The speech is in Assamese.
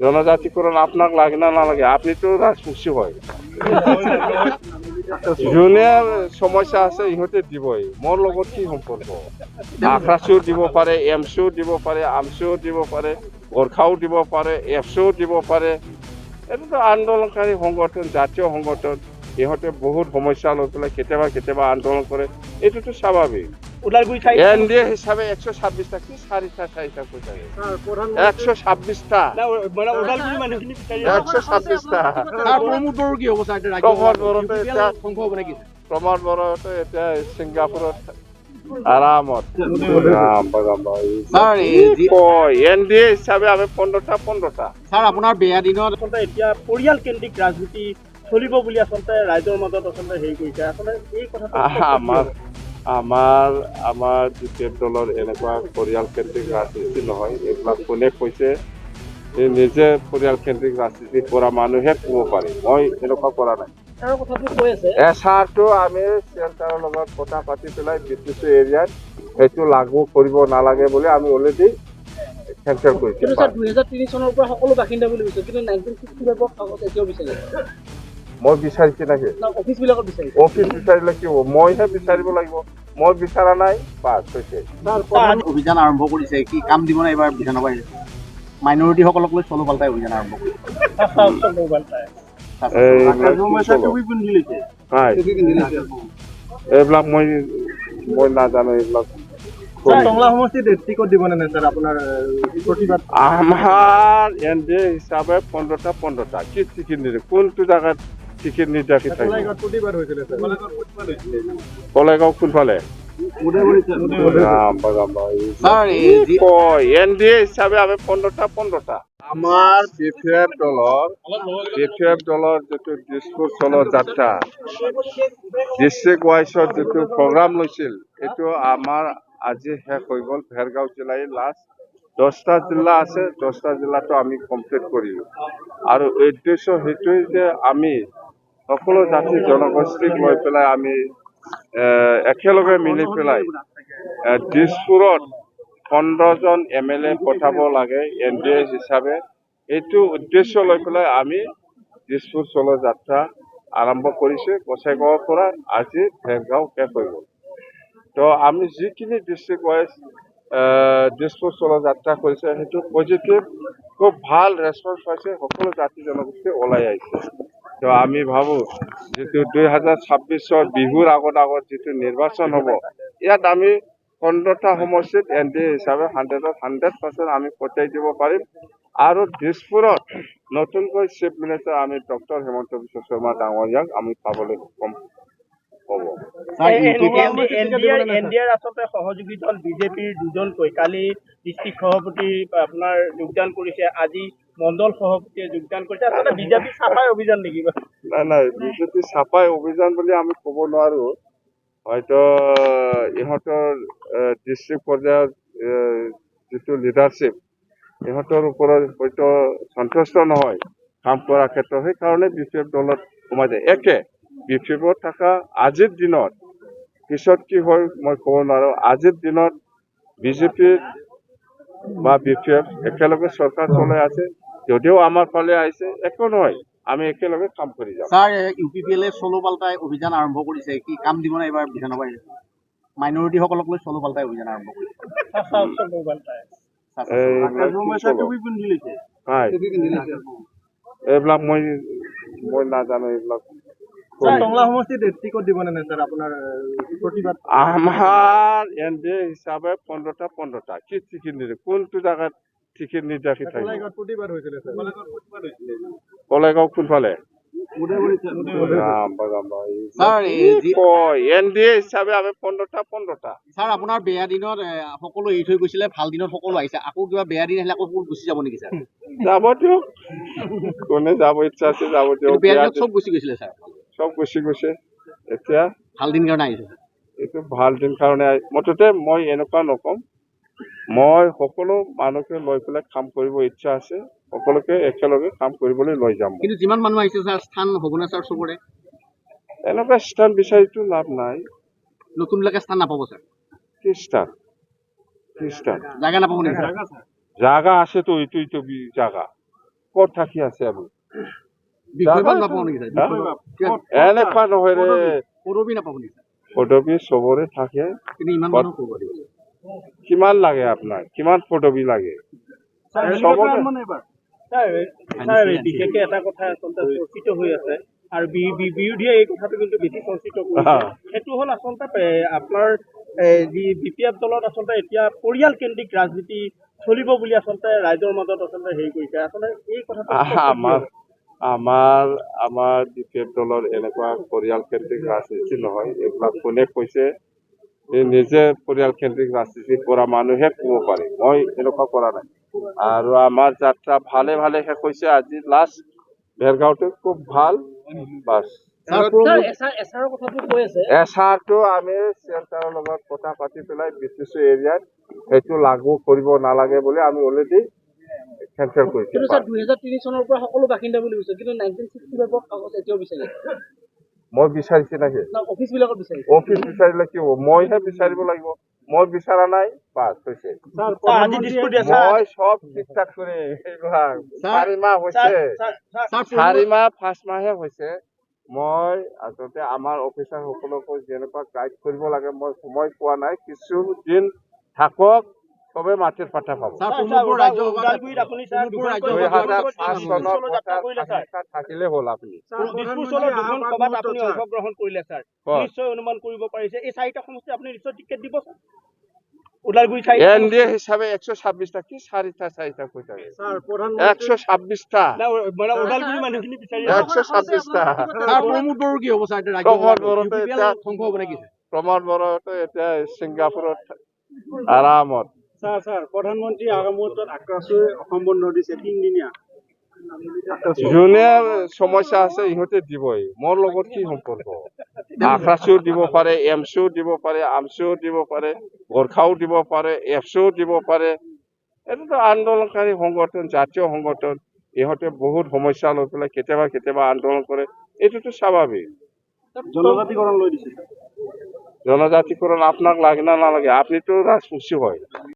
জনজাতিকৰণ আপনাৰ লাগে না না লাগে, আপনি তো ৰাজবংশী হয়। জুনিয়ৰ সমস্যা আছে ইহঁতে দিবই, মোৰ লগত কি সম্পৰ্ক? আখৰাচিও দিব পাৰে, এমচিও দিব পাৰে, আমচিও দিব পাৰে, গোৰ্খাও দিব পাৰে, এফচিও দিব পাৰে। এইটোতো আন্দোলনকাৰী সংগঠন, জাতীয় সংগঠন, ইহঁতে বহুত সমস্যা লৈ পেলাই কেতিয়াবা কেতিয়াবা আন্দোলন কৰে, এইটোতো স্বাভাৱিক। এনডিএ হিচাপে 126টা কি 4টা 4টা কৈ থাকে, 126টা 126টা। প্ৰমোদ বড়োতো এতিয়া ছিংগাপুৰত আৰামত এনডিএ হিচাপে আমি 15টা। স্যাৰ আপনাৰ বেয়া দিনত আচলতে এতিয়া পৰিয়াল কেন্দ্ৰিক ৰাজনীতি চলিব বুলি আচলতে ৰাইজৰ মাজত আচলতে হেৰি কৰিছে। আচলতে এই কথাটো আমাৰ বিজেপি দলৰ এনেকুৱা পৰিয়াল কেন্দ্ৰিক ৰাজনীতি নহয়, এইবিলাক কোনে কৈছে, নিজে পৰিয়াল কেন্দ্ৰিক ৰাজনীতি কৰা মানুহে ক'ব পাৰে, মই এনেকুৱা কৰা নাই। আৰু কথাটো কৈ আছে এছআৰটো আমি চেণ্টাৰৰ লগত কথা পাতি পেলাই বিটিচি এৰিয়াত সেইটো লাগু কৰিব নালাগে বুলি আমি অলৰেডি কেঞ্চেল কৰিছোঁ। কিন্তু স্যাৰ 2003 চনৰ পৰা সকলো বাসিন্দা বুলি কৈছে, কিন্তু 1965 কাগজ এতিয়াও বিচাৰে। মই বিচাৰিছোঁ নেকি? অফিচ বিলাকত বিচাৰিছে। অফিচ বিচাৰিলে কি হ'ব? মইহে বিচাৰিব লাগিব, মই বিচৰা নাই, বাছ হৈছে। অভিযান আৰম্ভ কৰিছে, কি কাম দিব না এবাৰ বিধানসভাই? মাইনৰিটি সকলক লৈ চলো পাল্টাই অভিযান আৰম্ভ কৰিছে। এইবিলাক মই নাজানো, এইবিলাক টংলা সমষ্টিত টিকট দিব নে নাই স্যার আপনার প্ৰতিবাদ? আমাৰ এনডিএ হিচাপে 15টা কি টিকেট নিদিয়ে, কোনটো জাগাত টিকেট নিদিয়াকে থাকে? প্ৰতিবাদ হৈছিলে স্যাৰ। কলেগাঁও কোনফালে? এনডিএ হিচাপে আমি 15টা। আমাৰ বিপিএফ দলৰ যিটো দিছপুৰ চলো যাত্ৰা, ডিষ্ট্ৰিক্ট ৱাইজত যিটো প্ৰগ্ৰাম লৈছিল, এইটো আমাৰ আজি শেষ হৈ গ'ল। ভেৰগাঁও জিলাই লাষ্ট 10টা জিলা আছে, 10টা জিলাতো আমি কমপ্লিট কৰিলোঁ। আৰু উদ্দেশ্য সেইটোৱেই যে আমি সকলো জাতি জনগোষ্ঠীক লৈ পেলাই আমি একেলগে মিলি পেলাই দিছপুৰত 15জন MLA পঠাব লাগে এনডিএ হিচাপে। এইটো উদ্দেশ্য লৈ পেলাই আমি দিছপুৰ চলো যাত্ৰা আৰম্ভ কৰিছোঁ। গোসাইগাঁৱৰ পৰা আজি ভেৰগাঁও শেষ হৈ গ'ল। তো আমি যিখিনি ডিষ্ট্ৰিক্ট ৱাইজ দিছপুৰ চলো যাত্ৰা কৰিছে, সেইটো পজিটিভ, খুব ভাল ৰেছপন্স পাইছে, সকলো জাতি জনগোষ্ঠী ওলাই আহিছে। তো আমি ভাবোঁ যিটো 2026 বিহুৰ আগত যিটো নিৰ্বাচন হ'ব, ইয়াত আমি 15টা সমষ্টিত এনডিএ হিচাপে 100% আমি পঠিয়াই দিব পাৰিম। আৰু দিছপুৰত নতুনকৈ চিফ মিনিষ্টাৰ আমি ডক্টৰ হিমন্ত বিশ্ব শৰ্মা ডাঙৰীয়াক আমি পাবলৈ সক্ষম হ'ব। এনডিএৰ আচলতে সহযোগী দল বিজেপিৰ দুজনকৈ কালি ডিষ্ট্ৰিক্ট সভাপতি আপোনাৰ যোগদান কৰিছে, আজি মণ্ডল সভাপতিয়ে যোগদান কৰিছে। আচলতে বিজেপি চাফাই অভিযান নেকি? নাই, বিজেপি চাফাই অভিযান বুলি আমি ক'ব নোৱাৰো। হয়তো ইহঁতৰ ডিষ্ট্ৰিক্ট পৰ্যায়ৰ যিটো লিডাৰশ্বিপ, ইহঁতৰ ওপৰত হয়তো সন্তুষ্ট নহয় কাম কৰাৰ ক্ষেত্ৰত, সেইকাৰণে বিপিএফ দলত সোমাই যায়। বিপিএফত থকা আজিৰ দিনত, পিছত কি হয় মই ক'ব নোৱাৰো, আজিৰ দিনত বিজেপি বা বিপিএফ একেলগে চৰকাৰ চলাই আছে, যদিও আমাৰ ফালে আহিছে, একো নহয়, আমি একেলগে কাম কৰি যাম। স্যাৰ ইউপিপিএলে চলো পাল্টাই অভিযান আৰম্ভ কৰিছে, কি কাম দিব না এবাৰ বিধানসভাই? মাইনৰিটি সকলক লৈ চলো পাল্টাই অভিযান আৰম্ভ কৰিছে। এইবিলাক মই নাজানো, এইবিলাক টংলা সমষ্টিত টিকট দিব নে নাই স্যার আপনার প্ৰতিবাদ? আমাৰ এনডিএ হিচাপে 15টা কি টিকেট নিদিয়ে, কোনটো জাগাত টিকেট নিদিয়াকে থাকে? প্ৰতিবাদ হৈছিলে স্যাৰ। কলেগাঁও কোনফালে? এনডিএ হিচাপে আমি 15টা। স্যাৰ আপোনাৰ বেয়া দিনত সকলো এৰি থৈ গৈছিলে, ভাল দিনত সকলো আহিছে, আকৌ কিবা বেয়া দিন আহিলে আকৌ গুচি যাব নেকি স্যার? যাব দিয়ক, কোনে যাব ইচ্ছা আছে যাব দিয়ক। বেয়া দিনত চব গুচি গৈছিলে স্যার, চব গুচি গৈছে, এতিয়া ভাল দিন কাৰণে আহিছে। এইটো ভাল দিন কাৰণে মুঠতে মই এনেকুৱা নকম, মই সকলো মানুহকে লৈ পেলাই কাম কৰিব ইচ্ছা আছে, সকলোকে একেলগে কাম কৰিবলৈ লৈ যাম। কিন্তু যিমান মানুহ আহিছে স্যাৰ, স্থান হ'ব না স্যাৰ চবৰে? এনেকুৱা স্থান বিচাৰিতো লাভ নাই। নতুনবিলাকে স্থান নাপাব স্যার? কি স্থান জাগা নাপাব নেকি? জাগা আছে তো, এইটো জাগা ক'ত থাকি আছে আমি বিষয়বাদ নাপাওঁ নেকি ছাৰ? এনেকুৱা নহয় ৰে পদবী নাপাওঁ নেকি ছাৰ? পদবী চবৰে থাকে কিন্তু ইমান মানুহ ক'ব দিব। কিমান লাগে আপোনাক কিমান পদবী লাগে ছাৰ, বিশেষকে এটা কথা আচলতে চৰ্চিত হৈ আছে আৰু বিৰোধীয়ে এই কথাটো কিন্তু বেছি চৰ্চিত কৰিছে। সেইটো হ'ল আচলতে আপোনাৰ যি BPF দলত আচলতে এতিয়া পৰিয়াল কেন্দ্ৰিক ৰাজনীতি চলিব বুলি আচলতে ৰাইজৰ মাজত আচলতে হেৰি কৰিছে। আচলতে এই কথাটো আমাৰ BPF দলৰ এনেকুৱা পৰিয়াল কেন্দ্ৰিক ৰাজনীতি নহয় এইবিলাক কোনে কৈছে নিজে পৰিয়াল কেন্দ্ৰিক ৰাজনীতি কৰা মানুহে ক'ব পাৰে মই এনেকুৱা কৰা নাই আৰু আমাৰ যাত্ৰা ভালে ভালে শেষ হৈছে আজি লাষ্ট ভেৰগাঁওটো খুব ভাল বাছ এছাৰটো আমি চেণ্টাৰৰ লগত কথা পাতি পেলাই BTC এৰিয়াত সেইটো লাগু কৰিব নালাগে বুলি আমি অলৰেডি কেঞ্চেল কৰিছোঁ। কিন্তু স্যাৰ 2003 চনৰ পৰা সকলো বাসিন্দা বুলি কৈছে কিন্তু 1965 কাগজ এতিয়াও বিচাৰি মই বিচাৰিছে নেকি অফিচ বিলাকত বিচাৰিছে অফিচ বিচাৰিলে কি হ'ব মইহে বিচাৰিব লাগিব মই বিচৰা নাই বাছ হৈছে মই সব ঠিক ঠাক কৰি এইবিলাক 4 মাহ হৈছে 4 মাহ 5 মাহে হৈছে মই আচলতে আমাৰ অফিচাৰ সকলকো যেনেকুৱা গাইড কৰিব লাগে মই সময় পোৱা নাই কিছুদিন থাকক সবে মাটিৰ পাঠা পাব 2005 চনৰ থাকিলে হ'ল আপুনি অংশগ্ৰহণ কৰিলে স্যাৰ নিশ্চয় অনুমান কৰিব পাৰিছে এই 4টা সমষ্টি আপুনি নিশ্চয় টিকেট দিব স্যাৰ ওদালগুৰি এনডিএ হিচাপে 126টা কি 4টা কৈ থাকে 126টা মানে ওদালগুৰি মানুহখিনি বিচাৰি 126টা প্ৰমোদ বড়ো কি হ'ব ছাৰ? প্ৰমোদ বড়োতো এতিয়া ছিংগাপুৰত আৰামত স্যাৰ প্ৰধানমন্ত্ৰী অহা মুহূৰ্তত আক্ৰাসুৰ অসম বন্ধ দিছে 3 দিনীয়া যোনে সমস্যা আছে ইহঁতে দিবই মোৰ লগত কি সম্পৰ্ক আক্ৰাসও দিব পাৰে এমছও দিব পাৰে আমছও দিব পাৰে গোৰ্খাও দিব পাৰে এফছও দিব পাৰে এইটোতো আন্দোলনকাৰী সংগঠন জাতীয় সংগঠন ইহঁতে বহুত সমস্যা লৈ পেলাই কেতিয়াবা আন্দোলন কৰে এইটোতো স্বাভাৱিক জনজাতিকৰণ লৈ দিছে জনজাতিকৰণ আপোনাক লাগে না নালাগে আপনিতো ৰাজবংশী হয়